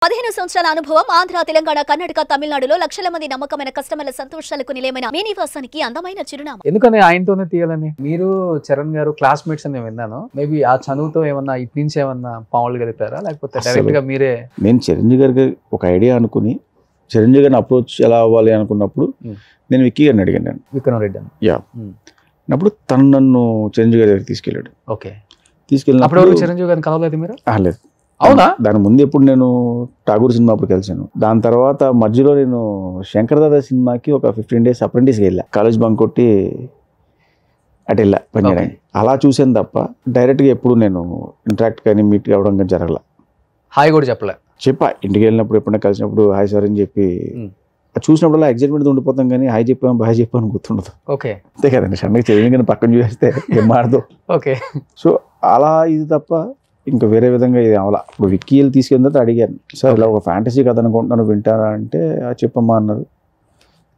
15 సంవత్సరాల అనుభవం ఆంధ్ర, తెలంగాణ, కర్ణాటక, తమిళనాడులో లక్షల మంది నమ్మకమైన కస్టమర్ల సంతోషాలకు నిలయమైన మీ నివాసానికి అందమైన చిరునామా. ఎందుకని ఆయనతోనే తీయాలని? మీరు చరణ్ గారు క్లాస్మేట్స్ అని విన్నాను. మేబీ ఆ చదువుతో ఏమన్నా ఇటు నుంచి ఏమన్నా పాములు గలిపారా, లేకపోతే డైరెక్ట్ గా మీరే? నేను చిరంజీవి గారికి ఒక ఐడియా అనుకుని చిరంజీవి గారిని అప్రోచ్ ఎలా అవ్వాలి అనుకున్నప్పుడు నేను విక్కీ గారిని అడిగాను. నేను విక్రమ్ రెడ్డి యా అప్పుడు తను నన్ను చిరంజీవి గారి దగ్గరికి తీసుకెళ్ళాడు. ఓకే, తీసుకెళ్ళినప్పుడు చిరంజీవి గారిని కలవలేదు మీరు? లేదు. అవునా? దాని ముందు ఎప్పుడు నేను ఠాగూర్ సినిమా అప్పుడు కలిసాను. దాని తర్వాత మధ్యలో నేను శంకర్ దాదా సినిమాకి ఒక 15 days అప్రెంటిస్కి వెళ్ళా. కాలేజ్ బంక్ కొట్టి అటు వెళ్ళా పనిచేయడానికి. అలా చూసాను తప్ప డైరెక్ట్గా ఎప్పుడు నేను ఇంటరాక్ట్ కానీ మీట్ కావడం కానీ జరగల. హాయ్ కూడా చెప్పలే? చెప్పా, ఇంటికి వెళ్ళినప్పుడు ఎప్పుడైనా కలిసినప్పుడు హాయ్ సార్ అని చెప్పి చూసినప్పుడు ఎగ్జైట్మెంట్ ఉండిపోతాం, కానీ హాయ్ చెప్పాము బాయ్ చెప్పాను గుర్తుండదు. ఓకే, అంతే కదండి. సడన్గా చిరంజీవి పక్కన చూసేస్తే ఏం మాడదు. ఓకే, సో అలా ఇది తప్ప ఇంకా వేరే విధంగా ఇది అవలా. ఇప్పుడు విక్కీలు తీసుకెళ్ళిన తర్వాత అడిగాను, సార్ ఇలా ఒక ఫ్యాంటసీ కథ అనుకుంటున్నాను వింటారా అంటే చెప్పమ్మా అన్నారు.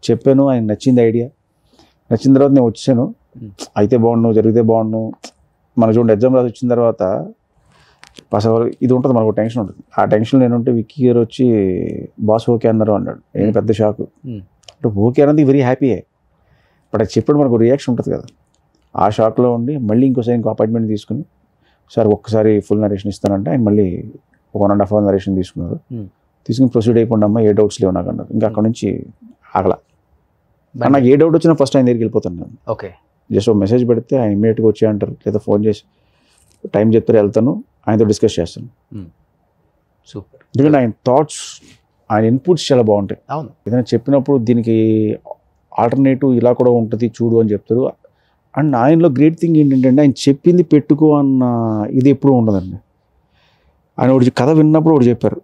చెప్పాను, ఆయన నచ్చింది ఐడియా. నచ్చిన తర్వాత నేను వచ్చాను. అయితే బాగుండు, జరిగితే బాగుండు. మన చూడండి ఎగ్జామ్ రాసి వచ్చిన తర్వాత అసలు ఇది ఉంటుంది, మనకు టెన్షన్ ఉంటుంది. ఆ టెన్షన్ నేనుంటే విక్కీ గారు వచ్చి బాస్ ఓకే అన్నారు అన్నాడు. నేను పెద్ద షాక్. అంటే ఓకే అన్నది వెరీ హ్యాపీయే, బట్ అది చెప్పడం మనకు రియాక్షన్ ఉంటుంది కదా. ఆ షాక్లో ఉండి మళ్ళీ ఇంకోసారి అపాయింట్మెంట్ తీసుకుని సార్ ఒక్కసారి ఫుల్ నరేషన్ ఇస్తానంటే ఆయన మళ్ళీ 1.5 hour నరేషన్ తీసుకున్నారు. తీసుకుని ప్రొసీడ్ అయిపోండి అమ్మా, ఏ డౌట్స్ లేవు నాకు అన్నారు. ఇంకా అక్కడ నుంచి ఆగల. నాకు ఏ డౌట్ వచ్చినా ఫస్ట్ ఆయన దగ్గరికి వెళ్ళిపోతాను నేను. ఓకే, జస్ట్ ఒక మెసేజ్ పెడితే ఆయన ఇమ్మీడియట్గా వచ్చి అంటారు, లేదా ఫోన్ చేసి టైం చెప్తారు, వెళ్తాను, ఆయనతో డిస్కస్ చేస్తాను. సూపర్. ఎందుకంటే ఆయన థాట్స్, ఆయన ఇన్పుట్స్ చాలా బాగుంటాయి. అవును, ఏదైనా చెప్పినప్పుడు దీనికి ఆల్టర్నేటివ్ ఇలా కూడా ఉంటుంది చూడు అని చెప్తారు. అండ్ ఆయనలో గ్రేట్ థింగ్ ఏంటంటే ఆయన చెప్పింది పెట్టుకో అన్న ఇది ఎప్పుడూ ఉండదండి. ఆయన ఒకటి కథ విన్నప్పుడు ఒకటి చెప్పారు,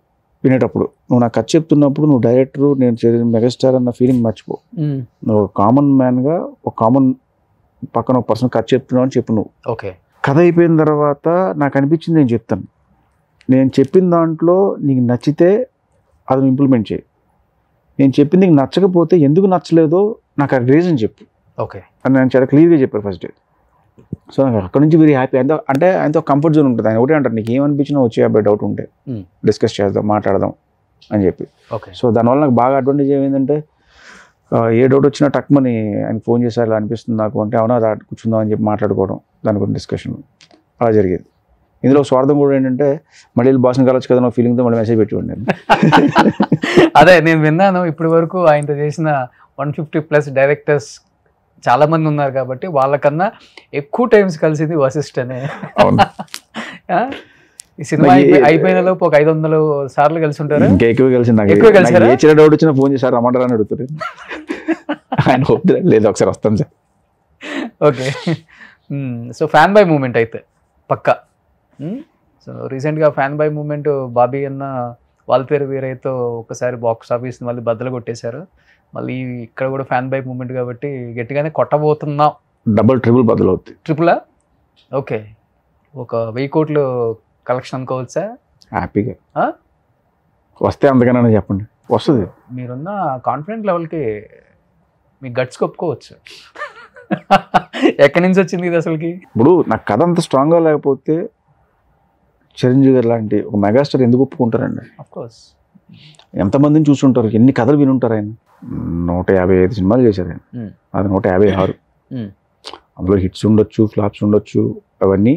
వినేటప్పుడు నువ్వు నాకు కథ చెప్తున్నప్పుడు నువ్వు డైరెక్టర్, నేను మెగాస్టార్ అన్న ఫీలింగ్ మర్చిపో. నువ్వు కామన్ మ్యాన్గా ఒక కామన్ పక్కన ఒక పర్సన్ కథ చెప్తున్నావు అని చెప్పు నువ్వు. ఓకే, కథ అయిపోయిన తర్వాత నాకు అనిపించింది నేను చెప్తాను. నేను చెప్పిన దాంట్లో నీకు నచ్చితే అది ఇంప్లిమెంట్ చేయి. నేను చెప్పింది నీకు నచ్చకపోతే ఎందుకు నచ్చలేదో నాకు ఆ రీజన్ చెప్పు. ఓకే అని నేను చాలా క్లియర్గా చెప్పారు ఫస్ట్ డే. సో నాకు అక్కడ నుంచి వెరీ హ్యాపీ. అంటే ఆయనతో కంఫర్ట్ జోన్ ఉంటుంది. ఆయన ఒకటే అంటారు, నీకు ఏమనిపించినా వచ్చి అబ్బాయి డౌట్ ఉంటే డిస్కస్ చేద్దాం, మాట్లాడదాం అని చెప్పి. సో దానివల్ల నాకు బాగా అడ్వాంటేజ్ ఏమైందంటే ఏ డౌట్ వచ్చినా టక్మని ఆయన ఫోన్ చేశారు, ఇలా అనిపిస్తుంది నాకు అంటే అవునా రా కూర్చుందాం అని చెప్పి మాట్లాడుకోవడం, దాని గురించి డిస్కషన్ అలా జరిగేది. ఇందులో స్వార్థం కూడా ఏంటంటే మళ్ళీ బాస్ని కలవచ్చు కదా నా ఫీలింగ్తో మళ్ళీ మెసేజ్ పెట్టివ్వండి నేను. అదే నేను విన్నాను, ఇప్పటి వరకు ఆయనతో చేసిన 150+ డైరెక్టర్స్ చాలా మంది ఉన్నారు కాబట్టి వాళ్ళకన్నా ఎక్కువ టైమ్స్ కలిసింది వశిష్ఠ్ అనే. ఈ సినిమా అయిపోయిన లోపు ఒక 500 సార్లు కలిసి ఉంటారు. ఇంకా ఎక్కువ కలిసి నాకు ఏ చిన్న డౌట్ వచ్చినా ఫోన్ చేశారు, రమ్మంటారా అని అడుగుతారు. ఆయన లేదు ఒకసారి వస్తాం sir. Okay, so fan boy moment అయితే పక్కా. సో రీసెంట్గా ఫ్యాన్ బై మూమెంట్ బాబీ అన్న వాల్పేరు వీరయ్యతో ఒకసారి బాక్స్ ఆఫీస్ మళ్ళీ బద్దలు కొట్టేశారు. మళ్ళీ ఇక్కడ కూడా ఫ్యాన్ బై మూమెంట్ కాబట్టి గట్టిగానే కొట్టబోతున్నాం. డబుల్ ట్రిపుల్ బదులు అవుతుంది. ట్రిపులా? ఓకే, ఒక 1000 కోట్లు కలెక్షన్ అనుకోవచ్చా? హ్యాపీగా వస్తే అంతకన్నా చెప్పండి, వస్తుంది. మీరున్న కాన్ఫిడెంట్ లెవెల్కి మీ గట్స్ ఒప్పుకోవచ్చు. ఎక్కడి నుంచి వచ్చింది ఇది అసలుకి? ఇప్పుడు నాకు కథ అంత స్ట్రాంగ్గా లేకపోతే చిరంజీవి గారు లాంటి ఒక మెగాస్టార్ ఎందుకు ఒప్పుకుంటారండి? అఫ్కోర్స్ ఎంతమందిని చూసుంటారు, ఎన్ని కథలు వినుంటారు. ఆయన 155 సినిమాలు చేశారు ఆయన. అది 156. అందులో హిట్స్ ఉండొచ్చు, ఫ్లాప్స్ ఉండొచ్చు, అవన్నీ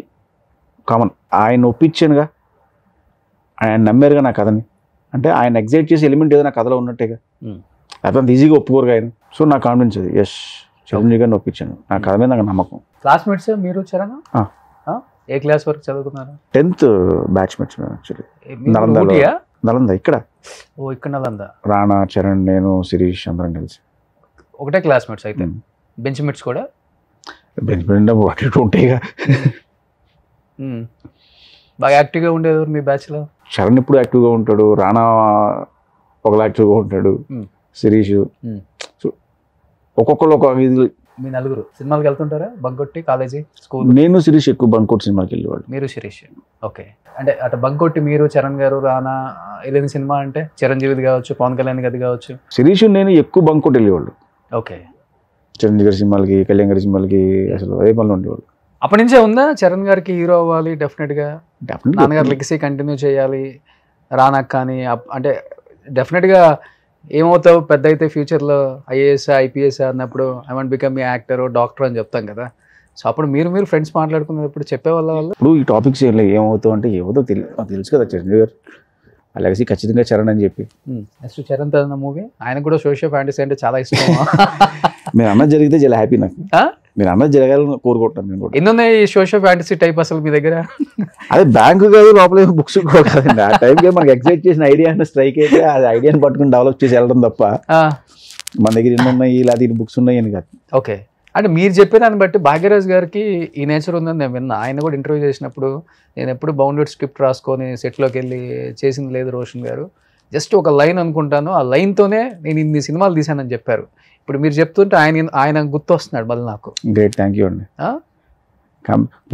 కామన్. ఆయన ఒప్పించానుగా, ఆయన నమ్మారుగా నా కథని. అంటే ఆయన ఎగ్జైట్ చేసే ఎలిమెంట్ ఏదో నా కథలో ఉన్నట్టేగా, అదంత ఈజీగా ఒప్పుకోరు ఆయన. సో నా కాన్ఫిడెన్స్ అది. ఎస్, చిరంజీవి గారిని ఒప్పించాను, నా కథ మీద నాకు నమ్మకం. క్లాస్మేట్స్ మీరు చరణ్? ఏ క్లాస్ వరకు చదువుకున్నారు? 10th batchmates actually. నలంద ఇక్కడ. ఓ ఇక్కడ నలంద. రాణా, చరణ్, నేను, శిరీష్ అందరం కలిసి ఒకటే క్లాస్మేట్స్ అయితే. బెంచ్ మేట్స్ కూడా? బెంచ్ మేట్ అటు ఉంటాయిగా. బాగా యాక్టివ్గా ఉండేది మీ బ్యాచ్లో? చరణ్ ఇప్పుడు యాక్టివ్గా ఉంటాడు, రాణా ఒకలా యాక్టివ్గా ఉంటాడు, శిరీష్. సో ఒక్కొక్కరు ఒక ఇది. మీ నలుగురు సినిమాలకు వెళ్తుంటారా? బంకొట్టి కాలేజీ, స్కూల్? నేను శిరీష్ ఎక్కువ బంకొట్టి సినిమాకి వెళ్ళేవాడు. మీరు శిరీష్? ఓకే, అంటే అటు బంకొట్టి మీరు, చరణ్ గారు, రానా వెళ్ళిన సినిమా అంటే చిరంజీవిది కావచ్చు, పవన్ కళ్యాణ్ గది కావచ్చు. శిరీష్ నేను ఎక్కువ బంకొట్టి వెళ్ళేవాళ్ళు. ఓకే, చిరంజీవి గారి సినిమాలకి, కళ్యాణ్ గారి సినిమాలకి అసలు అదే పనులు ఉండేవాళ్ళు. అప్పటి నుంచే ఉందా చరణ్ గారికి హీరో అవ్వాలి డెఫినెట్గా, నాన్నగారు లెగసీ కంటిన్యూ చేయాలి రానాక్ కానీ అంటే డెఫినెట్గా ఏమవుతావు పెద్ద అయితే ఫ్యూచర్లో ఐఏఎస్ ఐపీఎస్ అన్నప్పుడు I want become a actor doctor అని చెప్తాం కదా. సో అప్పుడు మీరు ఫ్రెండ్స్ మాట్లాడుకున్నప్పుడు చెప్పేవాళ్ళ వాళ్ళు ఇప్పుడు ఈ టాపిక్స్ ఏమవుతావు అంటే తెలుసు కదా చిరంజీవి గారు ఆ లెగసీ ఖచ్చితంగా చరణ్ అని చెప్పి. నెక్స్ట్ చరణ్ తన మూవీ ఆయన కూడా సోషల్ ఫ్యాంటసీ అంటే చాలా ఇష్టం. మీరు అన్నది జరిగితే చాలా హ్యాపీ నాకు. మీరు అన్నది జరగాలని కోరుకుంటాను నేను కూడా. ఎన్ని ఉన్నాయి ఈ సోషల్ ఫ్యాంటసీ టైప్ అసలు మీ దగ్గర? అదే బ్యాంకు కాదు లోపల బుక్స్ కాదండి. ఆ టైంకి మనకి ఎగ్జైట్ చేసిన ఐడియా అంటే స్ట్రైక్ అయితే ఆ ఐడియాని పట్టుకుని డెవలప్ చేసి వెళ్ళడం తప్ప మన దగ్గర ఎన్ని ఉన్నాయి ఇలా దీని బుక్స్ ఉన్నాయి అని కాదు. ఓకే, అంటే మీరు చెప్పే దాన్ని బట్టి భాగ్యరాజ్ గారికి ఈ నేచర్ ఉందని నేను విన్నా. ఆయన కూడా ఇంటర్వ్యూ చేసినప్పుడు నేను ఎప్పుడు బౌండెడ్ స్క్రిప్ట్ రాసుకొని సెట్లోకి వెళ్ళి చేసింది లేదు రోషన్ గారు, జస్ట్ ఒక లైన్ అనుకుంటాను, ఆ లైన్తోనే నేను ఇన్ని సినిమాలు తీశానని చెప్పారు. ఇప్పుడు మీరు చెప్తుంటే ఆయన గుర్తొస్తున్నాడు మళ్ళీ నాకు. గ్రేట్, థ్యాంక్ యూ అండి.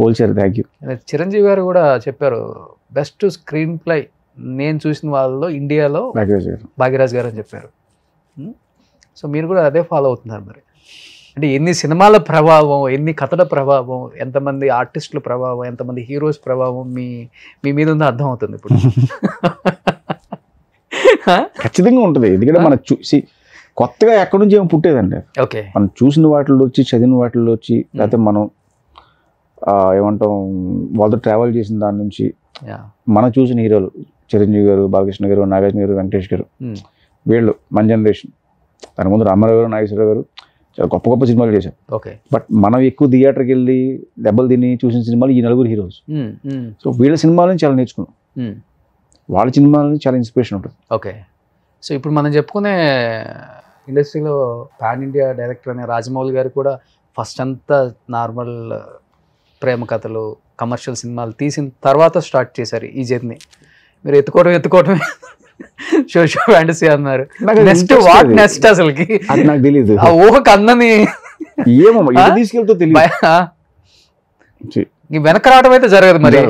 పోల్చారు, థ్యాంక్ యూ. చిరంజీవి గారు కూడా చెప్పారు బెస్ట్ స్క్రీన్ ప్లే నేను చూసిన వాళ్ళలో ఇండియాలో భాగ్యరాజ్ గారు అని చెప్పారు. సో మీరు కూడా అదే ఫాలో అవుతున్నారు మరి. అంటే ఎన్ని సినిమాల ప్రభావం, ఎన్ని కథల ప్రభావం, ఎంతమంది ఆర్టిస్టుల ప్రభావం, ఎంతమంది హీరోస్ ప్రభావం మీ మీద ఉందో అర్థం అవుతుంది ఇప్పుడు. ఖచ్చితంగా ఉంటుంది. ఎందుకంటే మనం చూసి కొత్తగా ఎక్కడి నుంచి ఏమో పుట్టేదండి. ఓకే, మనం చూసిన వాటిల్లో వచ్చి చదివిన వాటిల్లో వచ్చి లేకపోతే మనం ఏమంటాం వాళ్ళతో ట్రావెల్ చేసిన దాని నుంచి మనం చూసిన హీరోలు చిరంజీవి గారు, బాలకృష్ణ గారు, నాగార్జున గారు, వెంకటేష్ గారు, వీళ్ళు మన జనరేషన్. దాని ముందు రామారావు గారు, నాగేశ్వరరావు గారు చాలా గొప్ప గొప్ప సినిమాలు చేశారు. ఓకే, బట్ మనం ఎక్కువ థియేటర్కి వెళ్ళి దెబ్బలు తిని చూసిన సినిమాలు ఈ నలుగురు హీరోస్. సో వీళ్ళ సినిమాల నుంచి చాలా నేర్చుకున్నాం, వాళ్ళ సినిమాల నుంచి చాలా ఇన్స్పిరేషన్ ఉంటుంది. ఓకే, సో ఇప్పుడు మనం చెప్పుకునే ఇండస్ట్రీలో పాన్ ఇండియా డైరెక్టర్ అనే రాజమౌళి గారు కూడా ఫస్ట్ అంతా నార్మల్ ప్రేమ కథలు, కమర్షియల్ సినిమాలు తీసిన తర్వాత స్టార్ట్ చేశారు ఈ జర్నీ. మీరు ఎత్తుకోవడమే సోషల్ ఫ్యాంటసీ అన్నారు. నెక్స్ట్ వాట్ నెక్స్ట్ అసలుకి అది నాకు తెలియదు. ఆ ఊహకు అందని ఏమో తీసుకెళ్తూ తెలియదు. వెనక రావడం అయితే జరగదు మరి.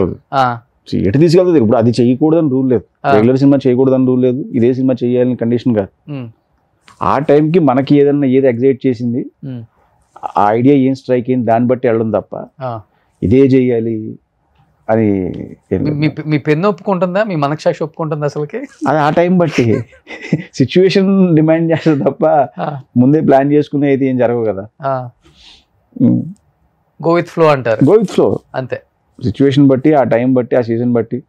ఎటు తీసుకెళ్తుంది ఇప్పుడు అది చేయకూడదని రూల్ లేదు, రెగ్యులర్ సినిమా చేయకూడదని రూల్ లేదు, ఇదే సినిమా చేయాలని కండిషన్ కాదు. ఆ టైంకి మనకి ఏది ఎగ్జైట్ చేసింది, ఆ ఐడియా ఏం స్ట్రైక్ అయింది దాన్ని బట్టి వెళ్ళడం తప్ప ఇదే చేయాలి అని. మీ పెన్ను ఒప్పుకుంటుందా, మీ మనసాక్షి ఒప్పుకుంటుందా అసలుకి? అది ఆ టైం బట్టి సిచ్యువేషన్ డిమాండ్ చేస్తుంది తప్ప ముందే ప్లాన్ చేసుకునే అయితే ఏం జరగవు కదా. గో విత్ ఫ్లో అంటారు. గో విత్ ఫ్లో అంతే, సిచ్యువేషన్ బట్టి, ఆ టైం బట్టి, ఆ సీజన్ బట్టి.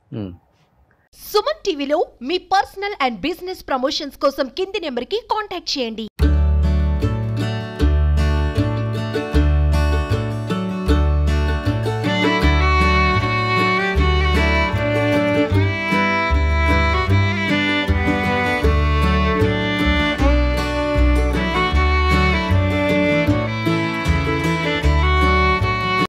సుమన్ టీవీలో మీ పర్సనల్ అండ్ బిజినెస్ ప్రమోషన్స్ కోసం కింది నెంబర్కి కాంటాక్ట్ చేయండి.